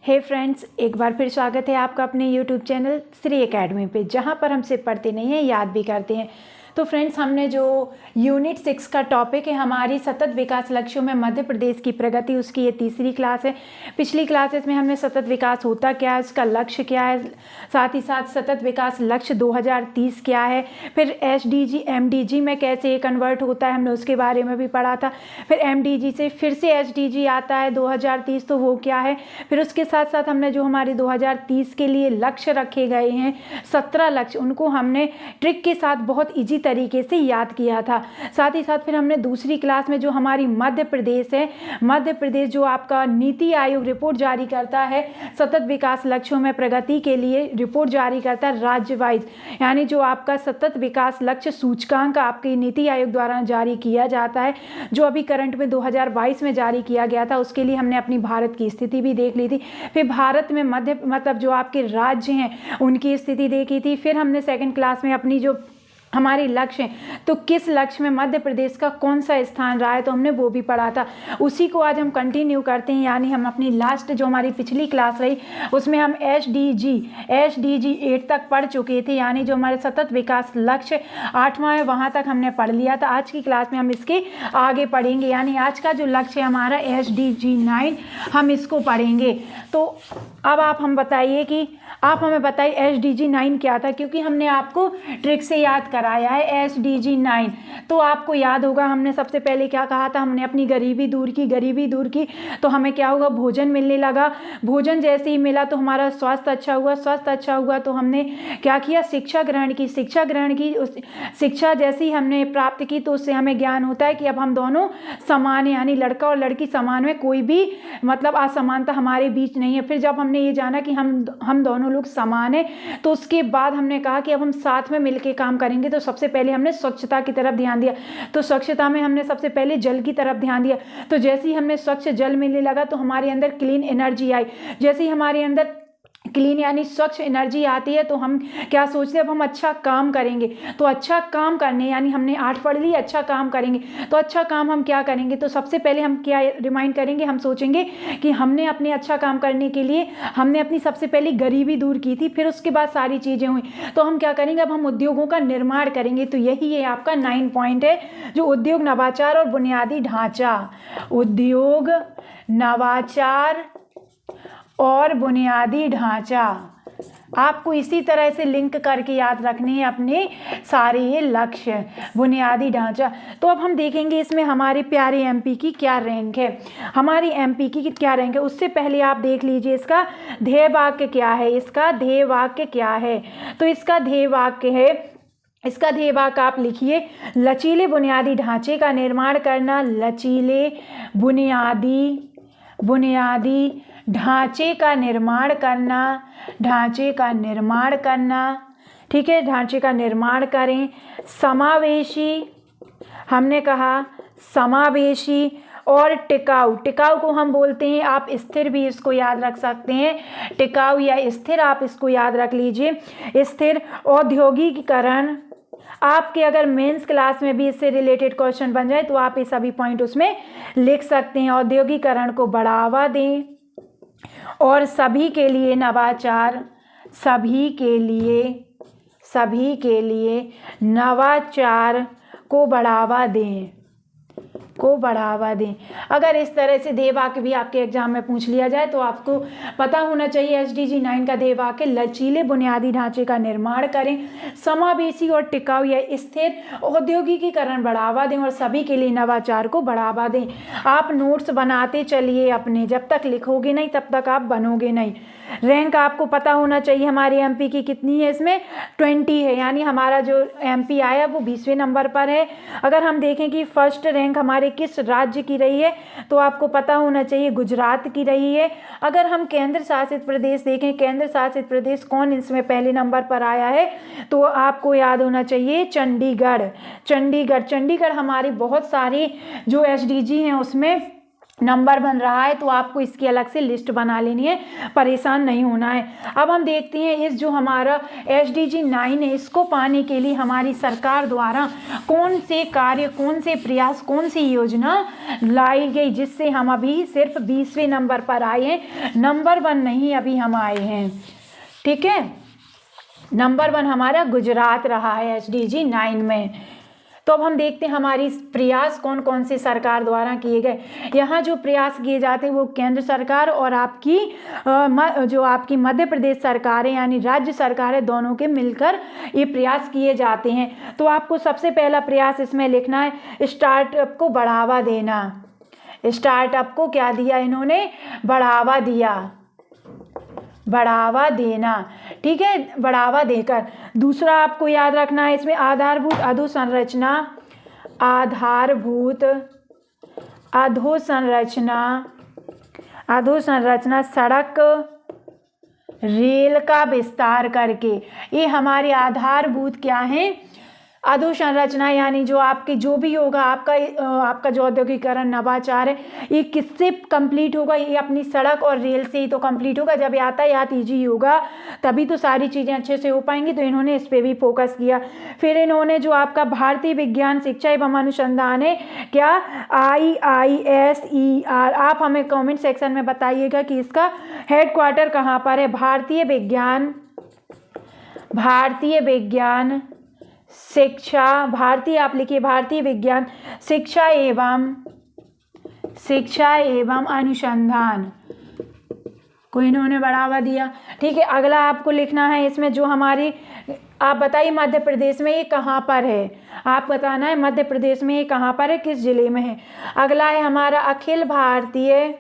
हे friends, एक बार फिर स्वागत है आपका अपने यूट्यूब चैनल श्री एकेडमी पे, जहाँ पर हम सिर्फ पढ़ते नहीं हैं, याद भी करते हैं। तो फ्रेंड्स, हमने जो यूनिट 6 का टॉपिक है हमारी सतत विकास लक्ष्यों में मध्य प्रदेश की प्रगति, उसकी ये तीसरी क्लास है। पिछली क्लासेस में हमने सतत विकास होता क्या है, उसका लक्ष्य क्या है, साथ ही साथ सतत विकास लक्ष्य 2030 क्या है, फिर SDG MDG में कैसे ये कन्वर्ट होता है, हमने उसके बारे में भी पढ़ा था। फिर MDG से फिर से SDG आता है 2030, तो वो क्या है। फिर उसके साथ साथ हमने जो हमारे 2030 के लिए लक्ष्य रखे गए हैं 17 लक्ष्य, उनको हमने ट्रिक के साथ बहुत ईजी तरीके से याद किया था। साथ ही साथ फिर हमने दूसरी क्लास में जो हमारी मध्य प्रदेश है, मध्य प्रदेश जो आपका नीति आयोग रिपोर्ट जारी करता है सतत विकास लक्ष्यों में प्रगति के लिए, रिपोर्ट जारी करता है राज्य वाइज, यानी जो आपका सतत विकास लक्ष्य सूचकांक आपके नीति आयोग द्वारा जारी किया जाता है, जो अभी करंट में 2022 में जारी किया गया था। उसके लिए हमने अपनी भारत की स्थिति भी देख ली थी। फिर भारत में मध्य मतलब जो आपके राज्य हैं उनकी स्थिति देखी थी। फिर हमने सेकंड क्लास में अपनी जो हमारी लक्ष्य है, तो किस लक्ष्य में मध्य प्रदेश का कौन सा स्थान रहा है, तो हमने वो भी पढ़ा था। उसी को आज हम कंटिन्यू करते हैं, यानी हम अपनी लास्ट जो हमारी पिछली क्लास रही उसमें हम SDG 8 तक पढ़ चुके थे, यानी जो हमारे सतत विकास लक्ष्य 8वां है वहाँ तक हमने पढ़ लिया था। आज की क्लास में हम इसके आगे पढ़ेंगे, यानी आज का जो लक्ष्य है हमारा SDG 9, हम इसको पढ़ेंगे। तो अब आप हमें बताइए SDG 9 क्या था, क्योंकि हमने आपको ट्रिक से याद कराया है SDG 9। तो आपको याद होगा हमने सबसे पहले क्या कहा था, हमने अपनी गरीबी दूर की, तो हमें क्या होगा, भोजन मिलने लगा। भोजन जैसे ही मिला तो हमारा स्वास्थ्य अच्छा हुआ, तो हमने क्या किया, शिक्षा ग्रहण की। शिक्षा जैसे ही हमने प्राप्त की तो उससे हमें ज्ञान होता है कि अब हम दोनों समान हैं, यानी लड़का और लड़की समान में कोई भी मतलब असमानता हमारे बीच नहीं है। फिर जब हमने ये जाना कि हम दोनों लोग समान हैं, तो उसके बाद हमने कहा कि अब हम साथ में मिलकर काम करेंगे। तो सबसे पहले हमने स्वच्छता की तरफ ध्यान दिया, तो स्वच्छता में हमने सबसे पहले जल की तरफ ध्यान दिया। तो जैसे ही हमने स्वच्छ जल मिलने लगा तो हमारे अंदर क्लीन एनर्जी आई। जैसे ही हमारे अंदर क्लीन यानी स्वच्छ एनर्जी आती है तो हम क्या सोचते हैं, अब हम अच्छा काम करेंगे। तो अच्छा काम करने, यानी हमने 8 पढ़ ली, अच्छा काम करेंगे। तो अच्छा काम हम क्या करेंगे, तो सबसे पहले हम क्या रिमाइंड करेंगे, हम सोचेंगे कि हमने अपने अच्छा काम करने के लिए हमने अपनी सबसे पहले गरीबी दूर की थी, फिर उसके बाद सारी चीज़ें हुई। तो हम क्या करेंगे, अब हम उद्योगों का निर्माण करेंगे। तो यही है आपका 9 पॉइंट है, जो उद्योग, नवाचार और बुनियादी ढांचा। उद्योग, नवाचार और बुनियादी ढांचा आपको इसी तरह से लिंक करके याद रखने हैं अपने सारे ये लक्ष्य, बुनियादी ढांचा। तो अब हम देखेंगे इसमें हमारे प्यारे MP की क्या रैंक है, हमारी MP की क्या रैंक है। उससे पहले आप देख लीजिए इसका ध्येय वाक्य क्या है, तो इसका ध्येय वाक्य है, इसका ध्येय वाक्य आप लिखिए, लचीले बुनियादी ढांचे का निर्माण करना। लचीले बुनियादी ढांचे का निर्माण करना, ठीक है, ढांचे का निर्माण करें। समावेशी, हमने कहा समावेशी और टिकाऊ को हम बोलते हैं, आप स्थिर भी इसको याद रख सकते हैं, टिकाऊ या स्थिर आप इसको याद रख लीजिए। स्थिर औद्योगिकीकरण, आपके अगर मेंस क्लास में भी इससे रिलेटेड क्वेश्चन बन जाए तो आप ये सभी पॉइंट उसमें लिख सकते हैं। औद्योगिकीकरण को बढ़ावा दें और सभी के लिए नवाचार, सभी के लिए नवाचार को बढ़ावा दें। अगर इस तरह से ध्येय वाक्य भी आपके एग्जाम में पूछ लिया जाए तो आपको पता होना चाहिए SDG 9 का ध्येय वाक्य लचीले बुनियादी ढांचे का निर्माण करें, समावेशी और टिकाऊ या स्थिर औद्योगिकीकरण बढ़ावा दें और सभी के लिए नवाचार को बढ़ावा दें। आप नोट्स बनाते चलिए अपने, जब तक लिखोगे नहीं तब तक आप बनोगे नहीं। रैंक आपको पता होना चाहिए हमारी MP की कितनी है, इसमें 20 है, यानी हमारा जो MP आया वो 20वें नंबर पर है। अगर हम देखें कि फर्स्ट रैंक हमारे किस राज्य की रही है, तो आपको पता होना चाहिए गुजरात की रही है। अगर हम केंद्र शासित प्रदेश देखें, केंद्र शासित प्रदेश कौन इसमें पहले नंबर पर आया है, तो आपको याद होना चाहिए चंडीगढ़ हमारी बहुत सारी जो SDG हैं उसमें नंबर बन रहा है, तो आपको इसकी अलग से लिस्ट बना लेनी है, परेशान नहीं होना है। अब हम देखते हैं इस जो हमारा SDG 9 है, इसको पाने के लिए हमारी सरकार द्वारा कौन से कार्य, कौन से प्रयास, कौन सी योजना लाई गई, जिससे हम अभी सिर्फ 20वें नंबर पर आए हैं, नंबर 1 नहीं अभी हम आए हैं। ठीक है, नंबर 1 हमारा गुजरात रहा है SDG 9 में। तो अब हम देखते हैं हमारी प्रयास कौन कौन से सरकार द्वारा किए गए। यहाँ जो प्रयास किए जाते हैं वो केंद्र सरकार और आपकी जो आपकी मध्य प्रदेश सरकार है यानी राज्य सरकार है, दोनों के मिलकर ये प्रयास किए जाते हैं। तो आपको सबसे पहला प्रयास इसमें लिखना है स्टार्टअप को बढ़ावा देना। स्टार्टअप को क्या दिया इन्होंने? बढ़ावा दिया, बढ़ावा देना। ठीक है, बढ़ावा देकर। दूसरा आपको याद रखना है इसमें आधारभूत अधोसंरचना, आधारभूत अधोसंरचना, अधोसंरचना सड़क रेल का विस्तार करके। ये हमारे आधारभूत क्या है? अधोसंरचना, यानी जो आपकी जो भी होगा आपका जो औद्योगिकरण नवाचार है, ये किससे कंप्लीट होगा? ये अपनी सड़क और रेल से ही तो कंप्लीट होगा। जब यातायात ईजी होगा तभी तो सारी चीज़ें अच्छे से हो पाएंगी। तो इन्होंने इस पर भी फोकस किया। फिर इन्होंने जो आपका भारतीय विज्ञान शिक्षा एवं अनुसंधान है, क्या IISER, आप हमें कमेंट सेक्शन में बताइएगा कि इसका हेडक्वार्टर कहाँ पर है। भारतीय विज्ञान शिक्षा, भारतीय आप लिखिए भारतीय विज्ञान शिक्षा एवं अनुसंधान को इन्होंने बढ़ावा दिया। ठीक है, अगला आपको लिखना है इसमें जो हमारी, आप बताइए मध्य प्रदेश में ये कहाँ पर है? आप बताना है मध्य प्रदेश में ये कहाँ पर है, किस जिले में है। अगला है हमारा अखिल भारतीय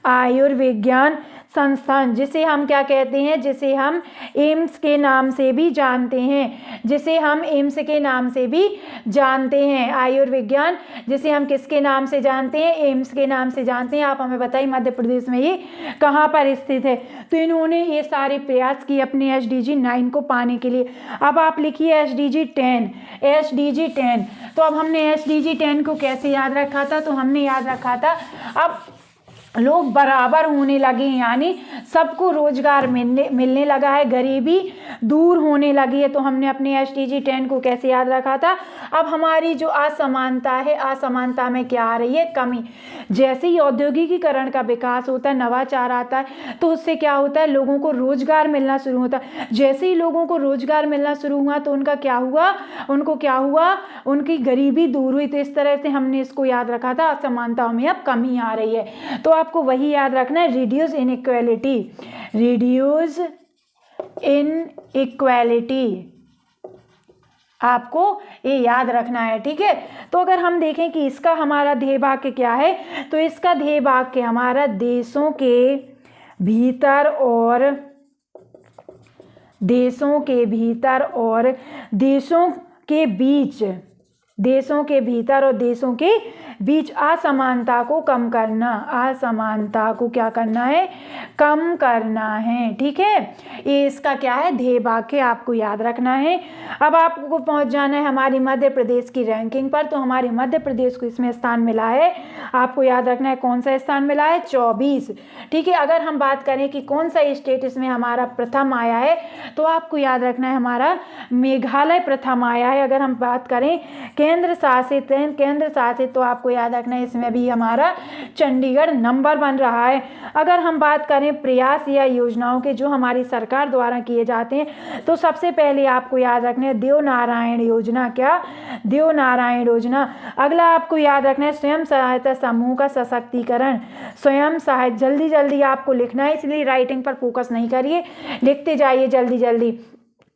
आयुर्विज्ञान संस्थान, जिसे हम क्या कहते हैं? जिसे हम एम्स के नाम से भी जानते हैं, जिसे हम एम्स के नाम से भी जानते हैं। आयुर्विज्ञान, जिसे हम किसके नाम से जानते हैं? एम्स के नाम से जानते हैं। आप हमें बताइए मध्य प्रदेश में ये कहाँ पर स्थित है। तो इन्होंने ये सारे प्रयास किए अपने SDG 9 को पाने के लिए। अब आप लिखिए SDG 10। तो अब हमने SDG 10 को कैसे याद रखा था? तो हमने याद रखा था अब लोग बराबर होने लगे, यानी सबको रोजगार मिलने लगा है, गरीबी दूर होने लगी है। तो हमने अपने SDG 10 को कैसे याद रखा था? अब हमारी जो असमानता है, असमानता में क्या आ रही है? कमी। जैसे ही औद्योगिकीकरण का विकास होता है, नवाचार आता है, तो उससे क्या होता है? लोगों को रोजगार मिलना शुरू होता है। जैसे ही लोगों को रोजगार मिलना शुरू हुआ तो उनका क्या हुआ? उनकी गरीबी दूर हुई। तो इस तरह से हमने इसको याद रखा था, असमानता में अब कमी आ रही है। तो आपको वही याद रखना है, रिड्यूस इनइक्वालिटी, आपको ये याद रखना है। ठीक है, तो अगर हम देखें कि इसका हमारा ध्येय वाक्य क्या है, तो इसका ध्येय वाक्य हमारा देशों के भीतर और देशों के भीतर और देशों के बीच असमानता को कम करना, असमानता को क्या करना है? कम करना है। ठीक है, ये इसका क्या है? ध्येय वाक्य आपको याद रखना है। अब आपको पहुंच जाना है हमारी मध्य प्रदेश की रैंकिंग पर। तो हमारे मध्य प्रदेश को इसमें स्थान मिला है, आपको याद रखना है कौन सा स्थान मिला है? 24। ठीक है, अगर हम बात करें कि कौन सा स्टेट इसमें हमारा प्रथम आया है, तो आपको याद रखना है हमारा मेघालय प्रथम आया है। अगर हम बात करें केंद्र शासित, तो आपको याद रखना है इसमें भी हमारा चंडीगढ़ नंबर 1 रहा है। अगर हम बात करें प्रयास या योजनाओं के जो हमारी सरकार द्वारा किए जाते हैं, तो सबसे पहले आपको याद रखना है देवनारायण योजना। क्या? देवनारायण योजना। अगला आपको याद रखना है स्वयं सहायता समूह का सशक्तिकरण। स्वयं सहायता, जल्दी जल्दी आपको लिखना है, इसलिए राइटिंग पर फोकस नहीं करिए, लिखते जाइए जल्दी जल्दी।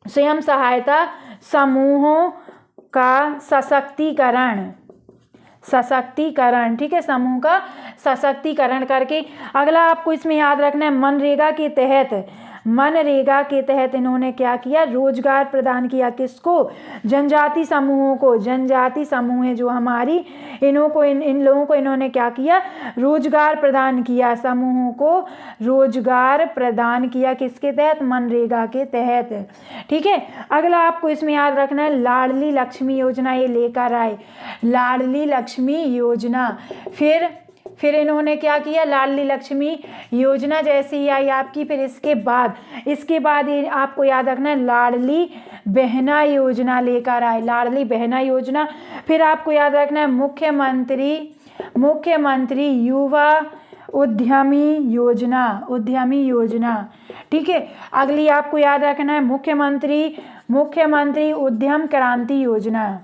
स्वयं सहायता समूहों का सशक्तिकरण। ठीक है, समूह का सशक्तिकरण करके। अगला आपको इसमें याद रखना है मनरेगा के तहत मनरेगा के तहत इन्होंने क्या किया, रोजगार प्रदान किया। किसको, जनजाति समूहों को। जनजाति समूह है जो हमारी, इन लोगों को इन्होंने क्या किया, रोजगार प्रदान किया। समूहों को रोजगार प्रदान किया किसके तहत, मनरेगा के तहत। ठीक है, अगला आपको इसमें याद रखना है लाडली लक्ष्मी योजना, ये लेकर आए लाडली लक्ष्मी योजना। फिर इन्होंने क्या किया, लाडली लक्ष्मी योजना जैसे ही आई आपकी, फिर इसके बाद ये आपको याद रखना है लाडली बहना योजना लेकर आए, लाडली बहना योजना। फिर आपको याद रखना है मुख्यमंत्री युवा उद्यमी योजना, उद्यमी योजना। ठीक है, अगली आपको याद रखना है मुख्यमंत्री उद्यम क्रांति योजना।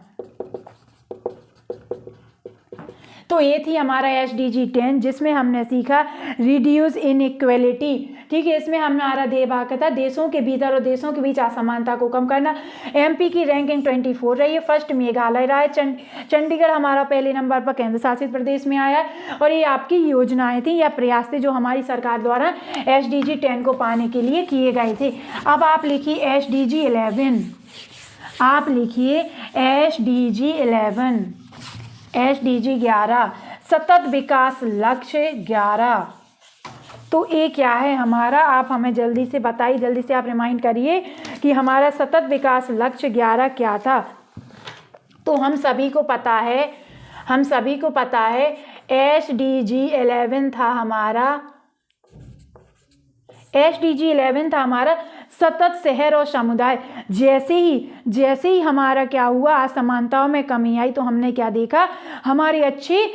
तो ये थी हमारा SDG 10 जिसमें हमने सीखा रिड्यूस इनइक्वालिटी। ठीक है, इसमें हमारा ध्येय था देशों के भीतर और देशों के बीच असमानता को कम करना। MP की रैंकिंग 24 रही है, फर्स्ट मेघालय रहा है, चंडीगढ़ हमारा पहले नंबर पर केंद्र शासित प्रदेश में आया है। और ये आपकी योजनाएं थी या प्रयास थे जो हमारी सरकार द्वारा SDG 10 को पाने के लिए किए गए थे। अब आप लिखिए SDG 11, आप लिखिए SDG 11, SDG 11 सतत विकास लक्ष्य 11। तो ये क्या है हमारा, आप हमें जल्दी से बताइए, जल्दी से आप रिमाइंड करिए कि हमारा सतत विकास लक्ष्य 11 क्या था। तो हम सभी को पता है SDG 11 था हमारा, SDG 11 था हमारा सतत शहर और समुदाय। जैसे ही हमारा क्या हुआ, असमानताओं में कमी आई, तो हमने क्या देखा, हमारे अच्छे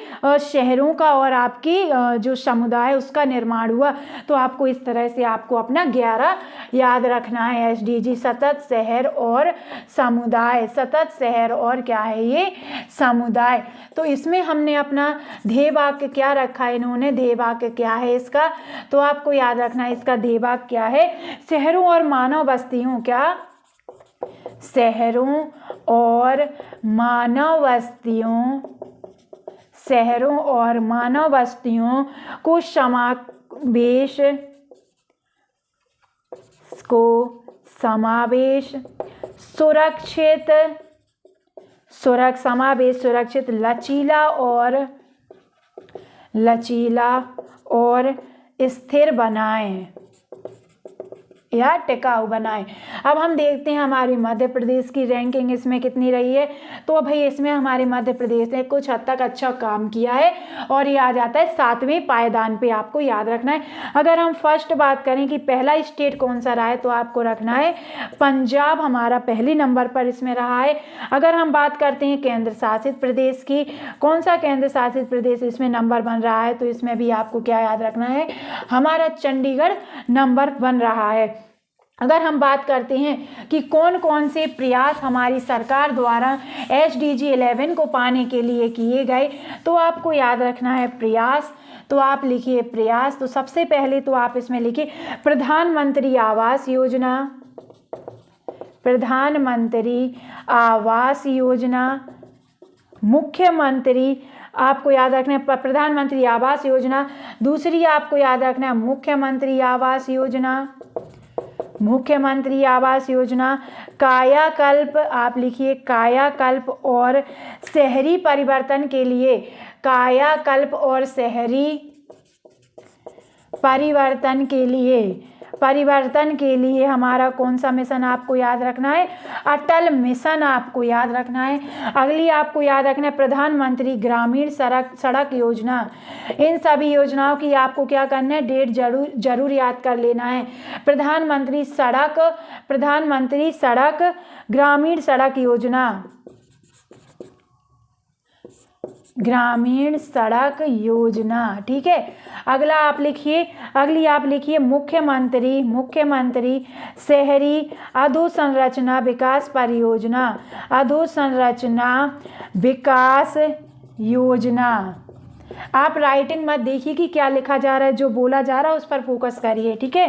शहरों का और आपकी जो समुदाय उसका निर्माण हुआ। तो आपको इस तरह से आपको अपना 11 याद रखना है। SDG सतत शहर और समुदाय, सतत शहर और क्या है ये, समुदाय। तो इसमें हमने अपना ध्येय वाक्य क्या रखा है, इन्होंने ध्येय वाक्य क्या है इसका, तो आपको याद रखना है इसका ध्येय वाक्य क्या है, शहरों और मानव बस्तियों, क्या, शहरों और मानव बस्तियों को समावेश सुरक्षित लचीला और स्थिर बनाएं या टिकाऊ बनाएं। अब हम देखते हैं हमारी मध्य प्रदेश की रैंकिंग इसमें कितनी रही है। तो भाई इसमें हमारे मध्य प्रदेश ने कुछ हद तक अच्छा काम किया है और ये आ जाता है 7वें पायदान पे, आपको याद रखना है। अगर हम फर्स्ट बात करें कि पहला स्टेट कौन सा रहा है, तो आपको रखना है पंजाब हमारा पहले नंबर पर इसमें रहा है। अगर हम बात करते हैं केंद्र शासित प्रदेश की, कौन सा केंद्र शासित प्रदेश इसमें नंबर 1 रहा है, तो इसमें भी आपको क्या याद रखना है, हमारा चंडीगढ़ नंबर 1 रहा है। अगर हम बात करते हैं कि कौन कौन से प्रयास हमारी सरकार द्वारा SDG 11 को पाने के लिए किए गए, तो आपको याद रखना है प्रयास। तो आप लिखिए प्रयास। तो सबसे पहले तो आप इसमें लिखिए प्रधानमंत्री आवास योजना, प्रधानमंत्री आवास योजना। मुख्यमंत्री, आपको याद रखना है प्रधानमंत्री आवास योजना। दूसरी आपको याद रखना है मुख्यमंत्री आवास योजना, मुख्यमंत्री आवास योजना। कायाकल्प, आप लिखिए कायाकल्प और शहरी परिवर्तन के लिए, कायाकल्प और शहरी परिवर्तन के लिए हमारा कौन सा मिशन आपको याद रखना है, अटल मिशन आपको याद रखना है। अगली आपको याद रखना है प्रधानमंत्री ग्रामीण सड़क योजना। इन सभी योजनाओं की आपको क्या करना है, डेट जरूर याद कर लेना है। प्रधानमंत्री सड़क ग्रामीण सड़क योजना, ग्रामीण सड़क योजना। ठीक है, अगली आप लिखिए मुख्यमंत्री शहरी अधोसंरचना विकास परियोजना, अधोसंरचना विकास योजना। आप राइटिंग मत देखिए कि क्या लिखा जा रहा है, जो बोला जा रहा है उस पर फोकस करिए। ठीक है,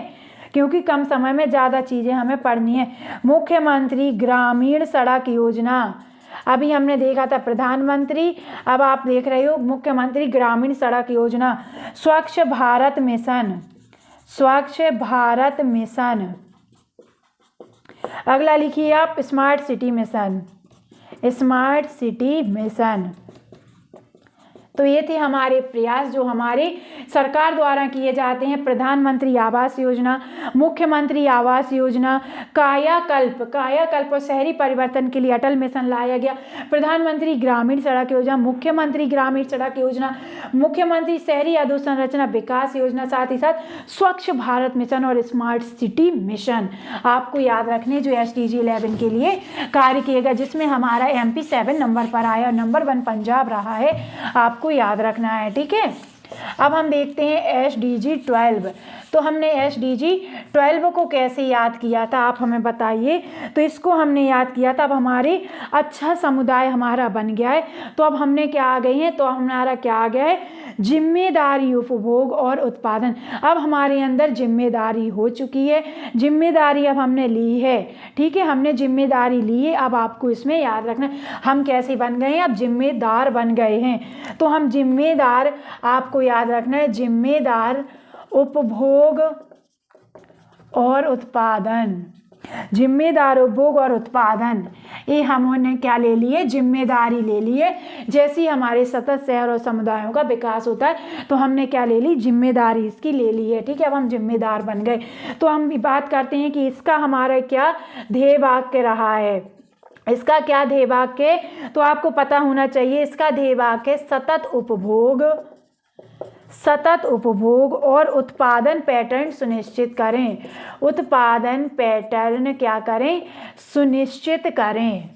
क्योंकि कम समय में ज़्यादा चीज़ें हमें पढ़नी है। मुख्यमंत्री ग्रामीण सड़क योजना, अभी हमने देखा था प्रधानमंत्री, अब आप देख रहे हो मुख्यमंत्री ग्रामीण सड़क योजना। स्वच्छ भारत मिशन, स्वच्छ भारत मिशन। अगला लिखिए आप smart city mission, smart city mission. तो ये थे हमारे प्रयास जो हमारे सरकार द्वारा किए जाते हैं। प्रधानमंत्री आवास योजना, मुख्यमंत्री आवास योजना, कायाकल्प, कायाकल्प और शहरी परिवर्तन के लिए अटल मिशन लाया गया, प्रधानमंत्री ग्रामीण सड़क योजना, मुख्यमंत्री ग्रामीण सड़क योजना, मुख्यमंत्री शहरी अधोसंरचना विकास योजना, साथ ही साथ स्वच्छ भारत मिशन और स्मार्ट सिटी मिशन आपको याद रखने जो SDG 11 के लिए कार्य किएगा, जिसमें हमारा MP 7 नंबर पर आया, नंबर 1 पंजाब रहा है, आपको याद रखना है। ठीक है, अब हम देखते हैं SDG 12। तो हमने SDG 12 को कैसे याद किया था, आप हमें बताइए। तो इसको हमने याद किया था, अब हमारे अच्छा समुदाय हमारा बन गया है। तो अब हमने क्या आ गए हैं, तो हमारा क्या आ गया है, जिम्मेदारी, उपभोग और उत्पादन। अब हमारे अंदर जिम्मेदारी हो चुकी है, जिम्मेदारी अब हमने ली है। ठीक है, हमने जिम्मेदारी ली है। अब आपको इसमें याद रखना हम कैसे बन गए हैं, अब जिम्मेदार बन गए हैं। तो हम जिम्मेदार, आपको याद रखना है जिम्मेदार उपभोग और उत्पादन, जिम्मेदार उपभोग और उत्पादन, ये हमने क्या ले लिए, जिम्मेदारी ले लिए। जैसे ही हमारे सतत शहर और समुदायों का विकास होता है तो हमने क्या ले ली, जिम्मेदारी इसकी ले ली है। ठीक है, अब हम जिम्मेदार बन गए। तो हम बात करते हैं कि इसका हमारा क्या ध्येय वाक्य रहा है, इसका क्या ध्येय वाक्य, तो आपको पता होना चाहिए। इसका ध्येय वाक्य सतत उपभोग, सतत उपभोग और उत्पादन पैटर्न सुनिश्चित करें, उत्पादन पैटर्न क्या करें, सुनिश्चित करें,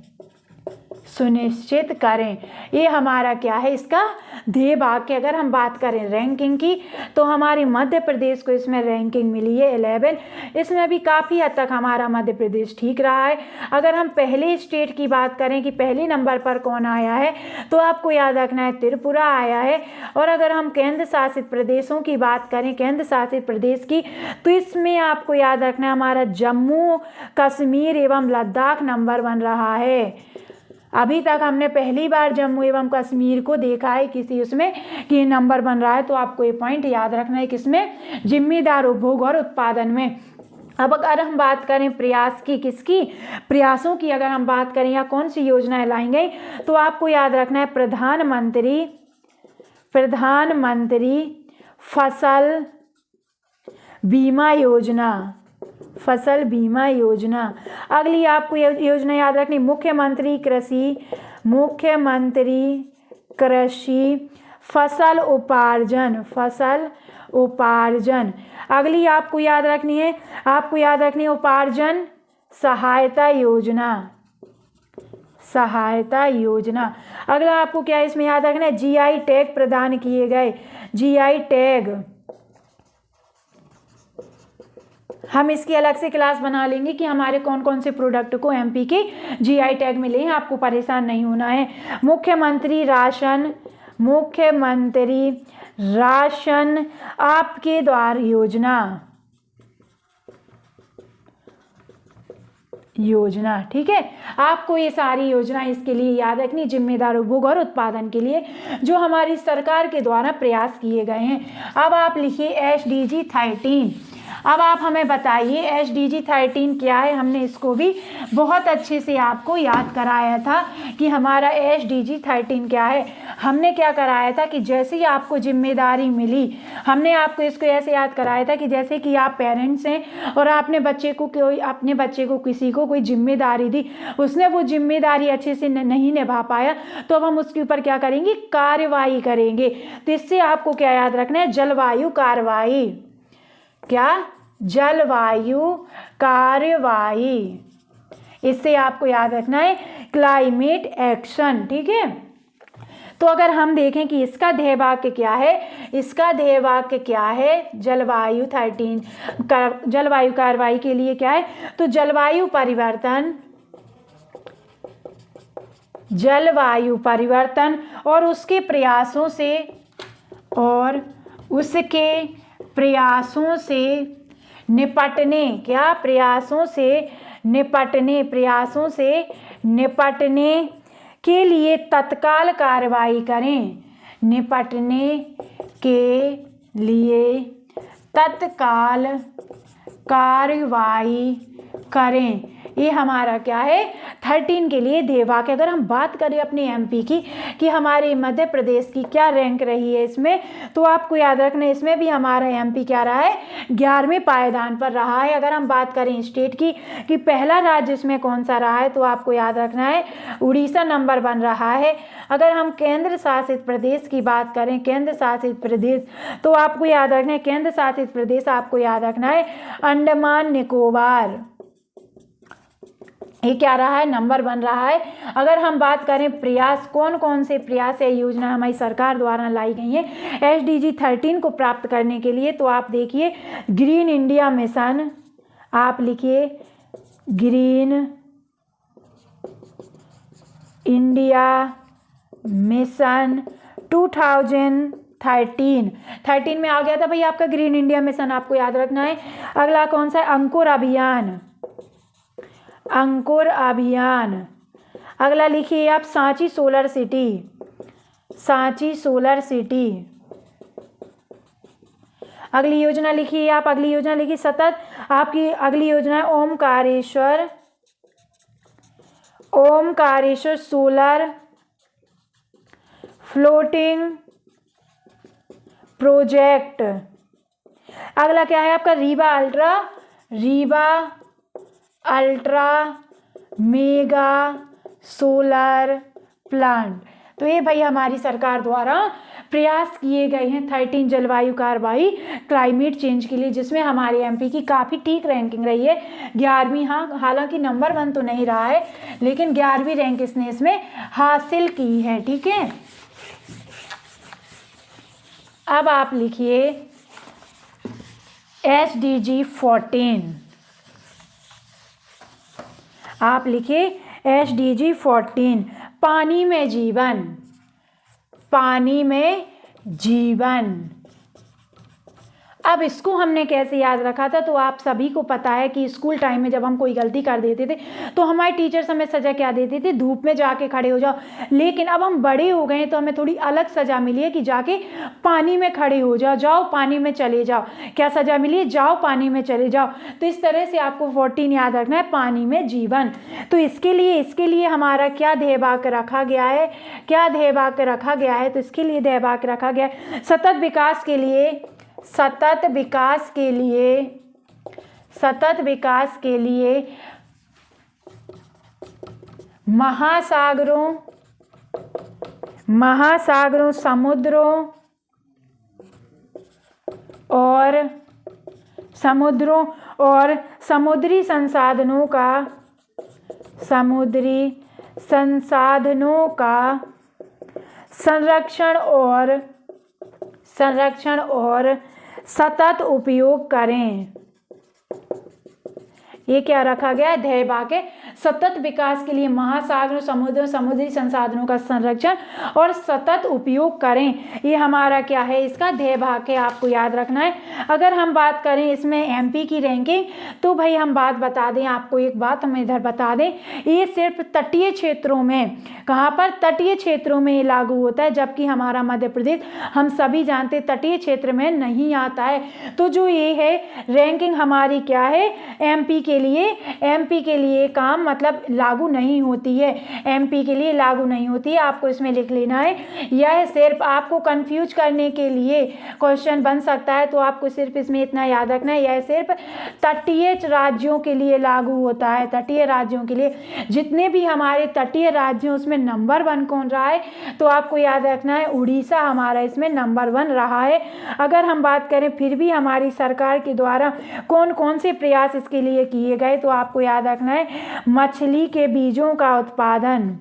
सुनिश्चित करें। ये हमारा क्या है, इसका ध्येय वाक्य। अगर हम बात करें रैंकिंग की, तो हमारे मध्य प्रदेश को इसमें रैंकिंग मिली है 11। इसमें भी काफ़ी हद तक हमारा मध्य प्रदेश ठीक रहा है। अगर हम पहले स्टेट की बात करें कि पहले नंबर पर कौन आया है, तो आपको याद रखना है त्रिपुरा आया है। और अगर हम केंद्र शासित प्रदेशों की बात करें, केंद्र शासित प्रदेश की, तो इसमें आपको याद रखना है हमारा जम्मू कश्मीर एवं लद्दाख नंबर 1 रहा है। अभी तक हमने पहली बार जम्मू एवं कश्मीर को देखा है किसी उसमें कि नंबर बन रहा है। तो आपको ये पॉइंट याद रखना है किसमें, जिम्मेदार उपभोग और उत्पादन में। अब अगर हम बात करें प्रयास की, किसकी, प्रयासों की अगर हम बात करें या कौन सी योजनाएं लाई गई, तो आपको याद रखना है प्रधानमंत्री फसल बीमा योजना, फसल बीमा योजना। अगली आपको योजना याद रखनी मुख्यमंत्री कृषि फसल उपार्जन, फसल उपार्जन। अगली आपको याद रखनी है, उपार्जन सहायता योजना, सहायता योजना। अगला आपको क्या इसमें याद रखना है, GI टैग प्रदान किए गए, GI टैग। हम इसकी अलग से क्लास बना लेंगे कि हमारे कौन कौन से प्रोडक्ट को MP के GI टैग मिले हैं, आपको परेशान नहीं होना है। मुख्यमंत्री राशन आपके द्वार योजना। ठीक है, आपको ये सारी योजना इसके लिए याद रखनी, जिम्मेदार उपभोग और उत्पादन के लिए जो हमारी सरकार के द्वारा प्रयास किए गए हैं। अब आप लिखिए SDG 13। अब आप हमें बताइए SDG 13 क्या है। हमने इसको भी बहुत अच्छे से आपको याद कराया था कि हमारा SDG 13 क्या है। हमने क्या कराया था कि जैसे ही आपको जिम्मेदारी मिली, हमने आपको इसको ऐसे याद कराया था कि जैसे कि आप पेरेंट्स हैं और आपने अपने बच्चे को किसी को कोई जिम्मेदारी दी, उसने वो जिम्मेदारी अच्छे से नहीं निभा पाया, तो अब हम उसके ऊपर क्या करेंगे, कार्रवाई करेंगे। तो इससे आपको क्या याद रखना है, जलवायु कार्रवाई। क्या, जलवायु कार्रवाई। इससे आपको याद रखना है क्लाइमेट एक्शन। ठीक है, तो अगर हम देखें कि इसका ध्येय वाक्य क्या है, इसका ध्येय वाक्य क्या है, जलवायु 13 जलवायु कार्रवाई के लिए क्या है, तो जलवायु परिवर्तन और उसके प्रयासों से निपटने, क्या, प्रयासों से निपटने के लिए तत्काल कार्रवाई करें, निपटने के लिए तत्काल कार्रवाई करें। ये हमारा क्या है 13 के लिए ध्येय वाक्य। अगर हम बात करें अपने एमपी की कि हमारे मध्य प्रदेश की क्या रैंक रही है इसमें, तो आपको याद रखना है इसमें भी हमारा एमपी क्या रहा है 11वें पायदान पर रहा है। अगर हम बात करें स्टेट की कि पहला राज्य इसमें कौन सा रहा है, तो आपको याद रखना है उड़ीसा नंबर 1 रहा है। अगर हम केंद्र शासित प्रदेश की बात करें, केंद्र शासित प्रदेश, तो आपको याद रखना है केंद्र शासित प्रदेश आपको याद रखना है अंडमान निकोबार, ये क्या रहा है नंबर 1 रहा है। अगर हम बात करें प्रयास, कौन कौन से प्रयास या योजना हमारी सरकार द्वारा लाई गई है SDG 13 को प्राप्त करने के लिए, तो आप देखिए ग्रीन इंडिया मिशन, आप लिखिए ग्रीन इंडिया मिशन 2013 में आ गया था भाई आपका ग्रीन इंडिया मिशन, आपको याद रखना है। अगला कौन सा है अंकुर अभियान, अंकुर अभियान। अगला लिखिए आप Sanchi solar city, Sanchi solar city. अगली योजना लिखिए आप, अगली योजना लिखिए सतत, आपकी अगली योजना है Omkareshwar, Omkareshwar solar floating project. अगला क्या है आपका Rewa ultra, Rewa ultra mega solar plant. तो ये भाई हमारी सरकार द्वारा प्रयास किए गए हैं 13 जलवायु कार्रवाई क्लाइमेट चेंज के लिए, जिसमें हमारे एमपी की काफ़ी ठीक रैंकिंग रही है 11वीं। हाँ, हालांकि नंबर 1 तो नहीं रहा है, लेकिन 11वीं रैंक इसने इसमें हासिल की है। ठीक है, अब आप लिखिए SDG 14, आप लिखिए SDG 14 पानी में जीवन, पानी में जीवन। अब इसको हमने कैसे याद रखा था, तो आप सभी को पता है कि स्कूल टाइम में जब हम कोई गलती कर देते थे तो हमारे टीचर्स हमें सज़ा क्या देते थे, धूप में जाके खड़े हो जाओ। लेकिन अब हम बड़े हो गए तो हमें थोड़ी अलग सज़ा मिली है कि जाके पानी में खड़े हो जाओ, जाओ पानी में चले जाओ। क्या सज़ा मिली है, जाओ पानी में चले जाओ। तो इस तरह से आपको 14 याद रखना है, पानी में जीवन। तो इसके लिए हमारा क्या ध्येय वाक्य रखा गया है, क्या ध्येय वाक्य रखा गया है, तो इसके लिए ध्येय वाक्य रखा गया है सतत विकास के लिए, सतत विकास के लिए, सतत विकास के लिए महासागरों, महासागरों, समुद्रों और समुद्रों और समुद्री संसाधनों का, समुद्री संसाधनों का संरक्षण और सतत उपयोग करें। ये क्या रखा गया है ध्येय वाक्य, सतत विकास के लिए महासागरों, समुद्र, समुद्री संसाधनों का संरक्षण और सतत उपयोग करें। ये हमारा क्या है इसका ध्येय वाक्य, आपको याद रखना है। अगर हम बात करें इसमें एमपी की रैंकिंग, तो भाई हम बात बता दें आपको, एक बात हम इधर बता दें, ये सिर्फ तटीय क्षेत्रों में, कहाँ पर तटीय क्षेत्रों में ये लागू होता है, जबकि हमारा मध्य प्रदेश हम सभी जानते तटीय क्षेत्र में नहीं आता है। तो जो ये है रैंकिंग हमारी क्या है एमपी के लिए काम मतलब लागू नहीं होती है, एमपी के लिए लागू नहीं होती है। आपको इसमें लिख लेना है, यह सिर्फ आपको कंफ्यूज करने के लिए क्वेश्चन बन सकता है, तो आपको सिर्फ इसमें इतना याद रखना है, यह सिर्फ तटीय राज्यों के लिए लागू होता है। तटीय राज्यों के लिए, जितने भी हमारे तटीय राज्य हैं उसमें नंबर 1 कौन रहा है, तो आपको याद रखना है उड़ीसा हमारा इसमें नंबर 1 रहा है। अगर हम बात करें फिर भी हमारी सरकार के द्वारा कौन कौन से प्रयास इसके लिए किए गए, तो आपको याद रखना है मछली के बीजों का उत्पादन,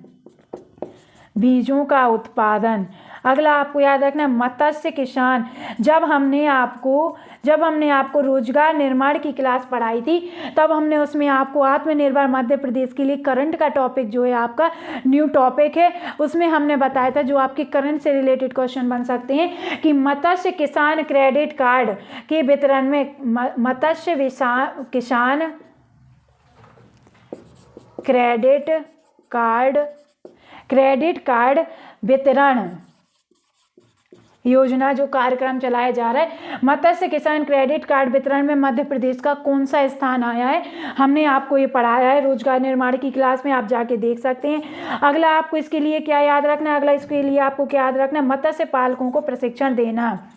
बीजों का उत्पादन। अगला आपको याद रखना है मत्स्य किसान। जब हमने आपको रोजगार निर्माण की क्लास पढ़ाई थी, तब हमने उसमें आपको आत्मनिर्भर मध्य प्रदेश के लिए करंट का टॉपिक जो है आपका न्यू टॉपिक है, उसमें हमने बताया था जो आपके करंट से रिलेटेड क्वेश्चन बन सकते हैं कि मत्स्य किसान क्रेडिट कार्ड के वितरण में, मत्स्य किसान क्रेडिट कार्ड वितरण, योजना जो कार्यक्रम चलाया जा रहा है, मत्स्य किसान क्रेडिट कार्ड वितरण में मध्य प्रदेश का कौन सा स्थान आया है, हमने आपको ये पढ़ाया है रोजगार निर्माण की क्लास में, आप जाके देख सकते हैं। अगला आपको इसके लिए क्या याद रखना है, अगला इसके लिए आपको क्या याद रखना है, मत्स्य पालकों को प्रशिक्षण देना,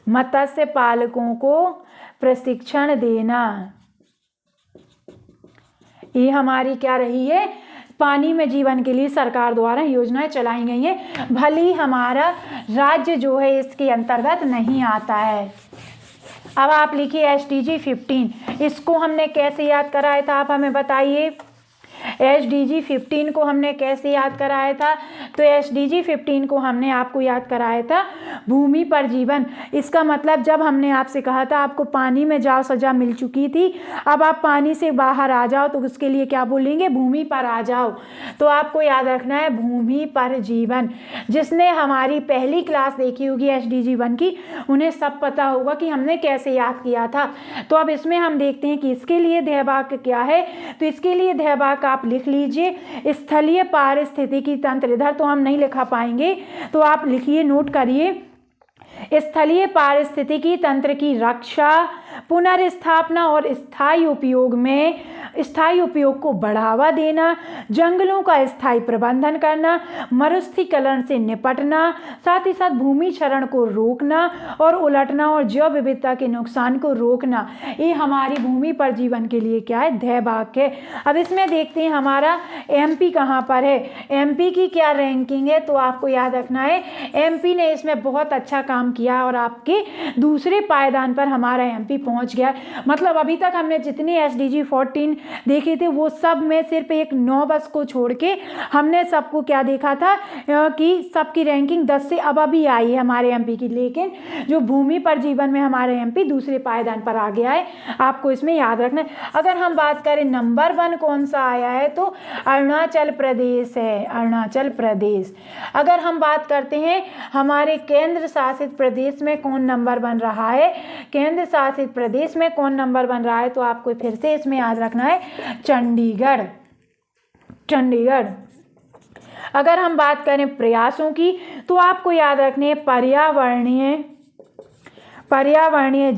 मत्स्य पालकों को प्रशिक्षण देना, ये हमारी क्या रही है, पानी में जीवन के लिए सरकार द्वारा योजनाएं चलाई गई हैं। भले हमारा राज्य जो है इसके अंतर्गत नहीं आता है। अब आप लिखिए SDG 15, इसको हमने कैसे याद कराया था, आप हमें बताइए। SDG 15 को हमने कैसे याद कराया था, तो SDG 15 को हमने आपको याद कराया था भूमि पर जीवन। इसका मतलब जब हमने आपसे कहा था आपको पानी में जाओ सजा मिल चुकी थी, अब आप पानी से बाहर आ जाओ, तो उसके लिए क्या बोलेंगे, भूमि पर आ जाओ। तो आपको याद रखना है भूमि पर जीवन। जिसने हमारी पहली क्लास देखी होगी SDG 1 की, उन्हें सब पता होगा कि हमने कैसे याद किया था। तो अब इसमें हम देखते हैं कि इसके लिए ध्येय वाक्य क्या है। तो इसके लिए ध्येय वाक्य आप लिख लीजिए, स्थलीय पारिस्थितिकी तंत्र। इधर तो हम नहीं लिखा पाएंगे, तो आप लिखिए, नोट करिए। स्थलीय पारिस्थितिकी तंत्र की रक्षा, पुनर्स्थापना और स्थायी उपयोग को बढ़ावा देना, जंगलों का स्थायी प्रबंधन करना, मरुस्थलीकरण से निपटना, साथ ही साथ भूमि क्षरण को रोकना और उलटना और जैव विविधता के नुकसान को रोकना, ये हमारी भूमि पर जीवन के लिए क्या है, ध्येय वाक्य है। अब इसमें देखते हैं हमारा MP कहाँ पर है, MP की क्या रैंकिंग है। तो आपको याद रखना है MP ने इसमें बहुत अच्छा काम किया और आपके दूसरे पायदान पर हमारा MP पहुंच गया। मतलब अभी तक हमने जितने SDG 14 देखे थे वो सब में सिर्फ एक 9 बस को छोड़ के हमने सबको क्या देखा था कि सबकी रैंकिंग 10 से अब अभी आई है हमारे MP की, लेकिन जो भूमि पर जीवन में हमारे MP दूसरे पायदान पर आ गया है, आपको इसमें याद रखना है। अगर हम बात करें नंबर 1 कौन सा आया है, तो अरुणाचल प्रदेश है, अरुणाचल प्रदेश। अगर हम बात करते हैं हमारे केंद्र शासित प्रदेश में कौन नंबर 1 रहा है, केंद्र शासित प्रदेश में कौन नंबर 1 रहा है, तो आपको फिर से इसमें याद रखना है चंडीगढ़, चंडीगढ़। अगर हम बात करें प्रयासों की, तो आपको याद रखनी है पर्यावरणीय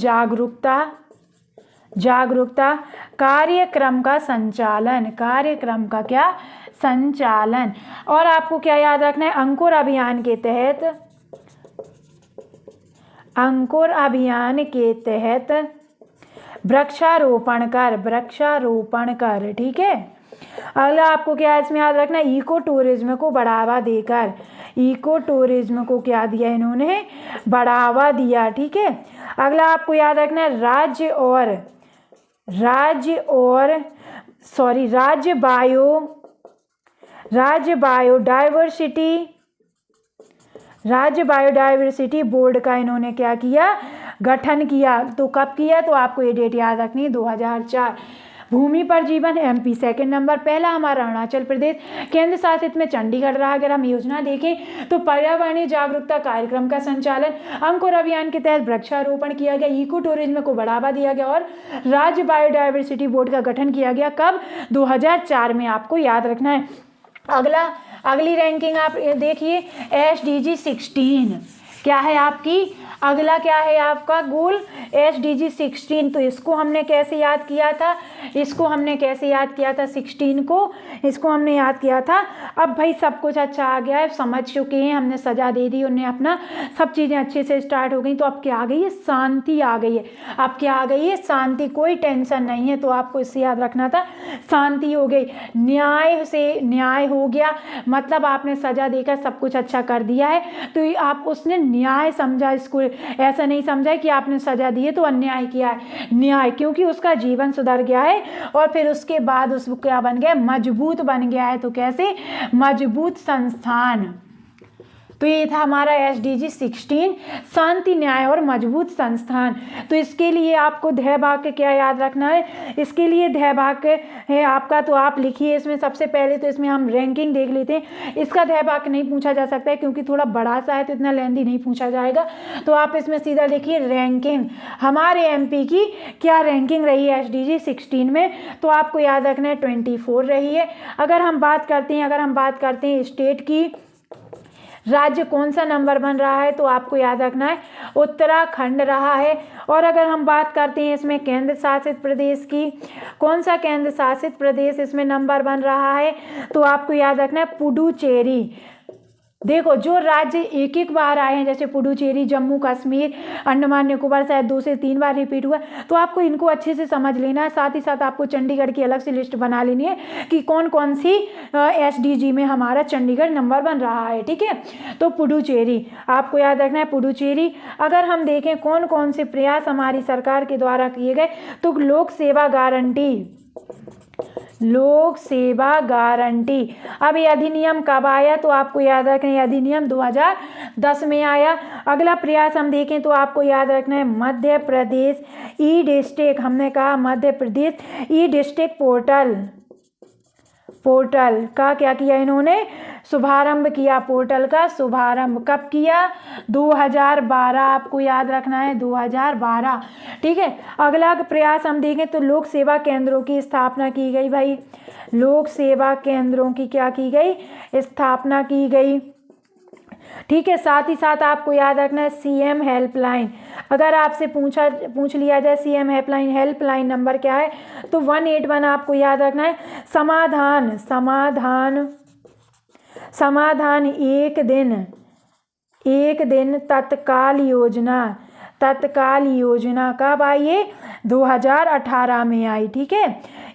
जागरूकता, कार्यक्रम का संचालन, कार्यक्रम का क्या संचालन। और आपको क्या याद रखना है, अंकुर अभियान के तहत वृक्षारोपण कर, ठीक है। अगला आपको क्या इसमें याद रखना है, इको टूरिज्म को बढ़ावा देकर, इको टूरिज्म को क्या दिया इन्होंने, बढ़ावा दिया, ठीक है। अगला आपको याद रखना है राज्य बायोडाइवर्सिटी बोर्ड का इन्होंने क्या किया, गठन किया। तो कब किया, तो आपको ये डेट याद रखनी है 2004। भूमि पर जीवन MP सेकंड नंबर, पहला हमारा अरुणाचल प्रदेश, केंद्र शासित में चंडीगढ़ रहा। अगर हम योजना देखें तो पर्यावरणीय जागरूकता कार्यक्रम का संचालन, अंकुर अभियान के तहत वृक्षारोपण किया गया, इको टूरिज्म को बढ़ावा दिया गया और राज्य बायोडाइवर्सिटी बोर्ड का गठन किया गया। कब, 2004 में, आपको याद रखना है। अगली रैंकिंग आप देखिए SDG 16 क्या है आपकी, अगला क्या है आपका गोल SDG 16। तो इसको हमने कैसे याद किया था, 16 को इसको हमने याद किया था। अब भाई सब कुछ अच्छा आ गया है, समझ चुके हैं, हमने सजा दे दी, उन्हें अपना सब चीज़ें अच्छे से स्टार्ट हो गई। तो अब क्या आ गई है, शांति आ गई है। अब क्या आ गई है, शांति, कोई टेंशन नहीं है। तो आपको इससे याद रखना था, शांति हो गई, न्याय हो गया। मतलब आपने सजा देकर सब कुछ अच्छा कर दिया है, तो आप उसने न्याय समझा, इसको ऐसा नहीं समझा कि आपने सजा दी है तो अन्याय किया है, न्याय, क्योंकि उसका जीवन सुधर गया है और फिर उसके बाद उसको क्या बन गया, मजबूत बन गया है। तो कैसे, मजबूत संस्थान। तो ये था हमारा SDG 16, शांति, न्याय और मजबूत संस्थान। तो इसके लिए आपको ध्येय वाक्य क्या याद रखना है, इसके लिए ध्येय वाक्य है आपका, तो आप लिखिए इसमें सबसे पहले। तो इसमें हम रैंकिंग देख लेते हैं, इसका ध्येय वाक्य नहीं पूछा जा सकता है क्योंकि थोड़ा बड़ा सा है, तो इतना लेंथी नहीं पूछा जाएगा। तो आप इसमें सीधा लिखिए रैंकिंग, हमारे MP की क्या रैंकिंग रही है SDG 16 में। तो आपको याद रखना है 24 रही है। अगर हम बात करते हैं स्टेट की, राज्य कौन सा नंबर 1 रहा है, तो आपको याद रखना है उत्तराखंड रहा है। और अगर हम बात करते हैं इसमें केंद्र शासित प्रदेश की, कौन सा केंद्र शासित प्रदेश इसमें नंबर 1 रहा है, तो आपको याद रखना है पुडुचेरी। देखो जो राज्य एक एक बार आए हैं, जैसे पुडुचेरी, जम्मू कश्मीर, अंडमान निकोबार, शायद 2 से 3 बार रिपीट हुआ, तो आपको इनको अच्छे से समझ लेना है। साथ ही साथ आपको चंडीगढ़ की अलग से लिस्ट बना लेनी है कि कौन कौन सी SDG में हमारा चंडीगढ़ नंबर 1 रहा है, ठीक है। तो पुडुचेरी आपको याद रखना है, पुडुचेरी। अगर हम देखें कौन कौन से प्रयास हमारी सरकार के द्वारा किए गए, तो लोक सेवा गारंटी, लोक सेवा गारंटी। अब ये अधिनियम कब आया, तो आपको याद रखना है अधिनियम 2010 में आया। अगला प्रयास हम देखें तो आपको याद रखना है मध्य प्रदेश ई-डिस्ट्रिक्ट, हमने कहा मध्य प्रदेश ई-डिस्ट्रिक्ट पोर्टल का क्या किया इन्होंने, शुभारंभ किया। पोर्टल का शुभारंभ कब किया, 2012, आपको याद रखना है 2012, ठीक है। अगला प्रयास हम देखें तो लोक सेवा केंद्रों की स्थापना की गई। भाई लोक सेवा केंद्रों की क्या की गई, स्थापना की गई, ठीक है। साथ ही साथ आपको याद रखना है CM हेल्पलाइन। अगर आपसे पूछ लिया जाए CM हेल्पलाइन नंबर क्या है, तो 181 आपको याद रखना है। समाधान एक दिन तत्काल योजना कब आई है, 2018 में आई, ठीक है।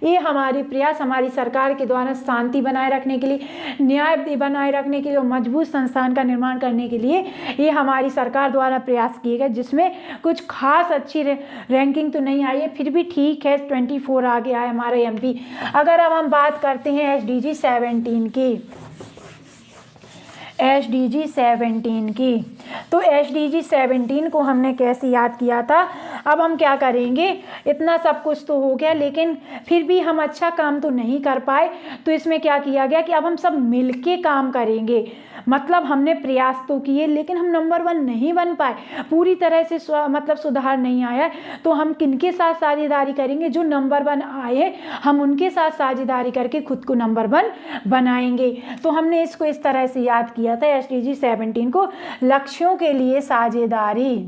ये हमारी प्रयास हमारी सरकार के द्वारा शांति बनाए रखने के लिए, न्याय बनाए रखने के लिए और मजबूत संस्थान का निर्माण करने के लिए ये हमारी सरकार द्वारा प्रयास किए गए, जिसमें कुछ खास अच्छी रैंकिंग तो नहीं आई है, फिर भी ठीक है, 24 आ गया है हमारा MP। अगर अब हम बात करते हैं SDG 17 की, SDG 17 की, तो SDG 17 को हमने कैसे याद किया था। अब हम क्या करेंगे, इतना सब कुछ तो हो गया, लेकिन फिर भी हम अच्छा काम तो नहीं कर पाए, तो इसमें क्या किया गया कि अब हम सब मिलके काम करेंगे। मतलब हमने प्रयास तो किए, लेकिन हम नंबर 1 नहीं बन पाए, पूरी तरह से मतलब सुधार नहीं आया, तो हम किनके साथ साझेदारी करेंगे, जो नंबर 1 आए हम उनके साथ साझेदारी करके खुद को नंबर 1 बनाएंगे। तो हमने इसको इस तरह से याद किया था SDG 17 को, लक्ष्यों के लिए साझेदारी,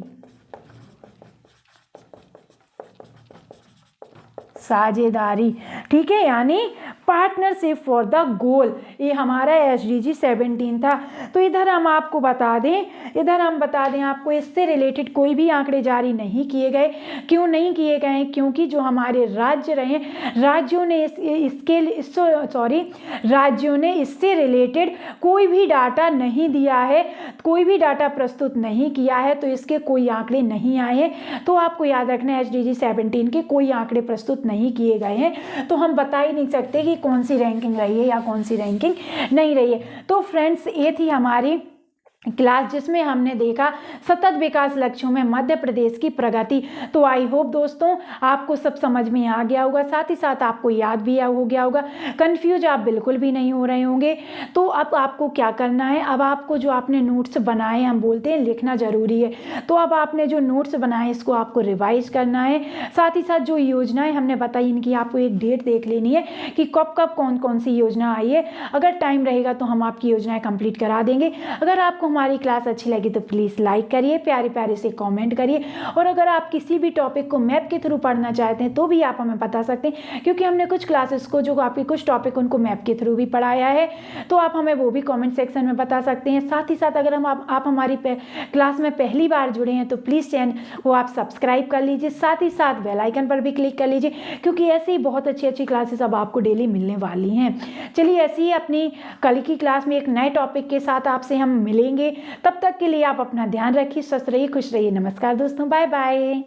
ठीक है, यानी पार्टनरशिप फॉर द गोल, ये हमारा SDG 17 था। तो इधर हम बता दें आपको इससे रिलेटेड कोई भी आंकड़े जारी नहीं किए गए। क्यों नहीं किए गए हैं, क्योंकि जो हमारे राज्य रहे, राज्यों ने इससे रिलेटेड कोई भी डाटा नहीं दिया है, कोई भी डाटा प्रस्तुत नहीं किया है, तो इसके कोई आंकड़े नहीं आए हैं। तो आपको याद रखना है SDG 17 के कोई आंकड़े प्रस्तुत नहीं किए गए हैं, तो हम बता ही नहीं सकते कि कौन सी रैंकिंग रही है या कौन सी रैंकिंग नहीं रही है। तो फ्रेंड्स ये थी हमारी क्लास, जिसमें हमने देखा सतत विकास लक्ष्यों में मध्य प्रदेश की प्रगति। तो आई होप दोस्तों आपको सब समझ में आ गया होगा, साथ ही साथ आपको याद भी हो गया होगा, कंफ्यूज आप बिल्कुल भी नहीं हो रहे होंगे। तो अब आपको क्या करना है, अब आपको जो आपने नोट्स बनाए, हम बोलते हैं लिखना ज़रूरी है, तो अब आपने जो नोट्स बनाए इसको आपको रिवाइज करना है। साथ ही साथ जो योजनाएं हमने बताई इनकी आपको एक डेट देख लेनी है कि कब कब कौन कौन सी योजना आई है। अगर टाइम रहेगा तो हम आपकी योजनाएं कंप्लीट करा देंगे। अगर आपको हमारी क्लास अच्छी लगी तो प्लीज़ लाइक करिए, प्यारे प्यारे से कमेंट करिए, और अगर आप किसी भी टॉपिक को मैप के थ्रू पढ़ना चाहते हैं तो भी आप हमें बता सकते हैं, क्योंकि हमने कुछ क्लासेस को जो आपके कुछ टॉपिक उनको मैप के थ्रू भी पढ़ाया है, तो आप हमें वो भी कमेंट सेक्शन में बता सकते हैं। साथ ही साथ अगर आप हमारी क्लास में पहली बार जुड़े हैं तो प्लीज़ चैनल को आप सब्सक्राइब कर लीजिए, साथ ही साथ बेल आइकन पर भी क्लिक कर लीजिए, क्योंकि ऐसे ही बहुत अच्छी अच्छी क्लासेस अब आपको डेली मिलने वाली हैं। चलिए ऐसे ही अपनी कल की क्लास में एक नए टॉपिक के साथ आपसे हम मिलेंगे। तब तक के लिए आप अपना ध्यान रखिए, स्वस्थ रहिए, खुश रहिए। नमस्कार दोस्तों, बाय बाय।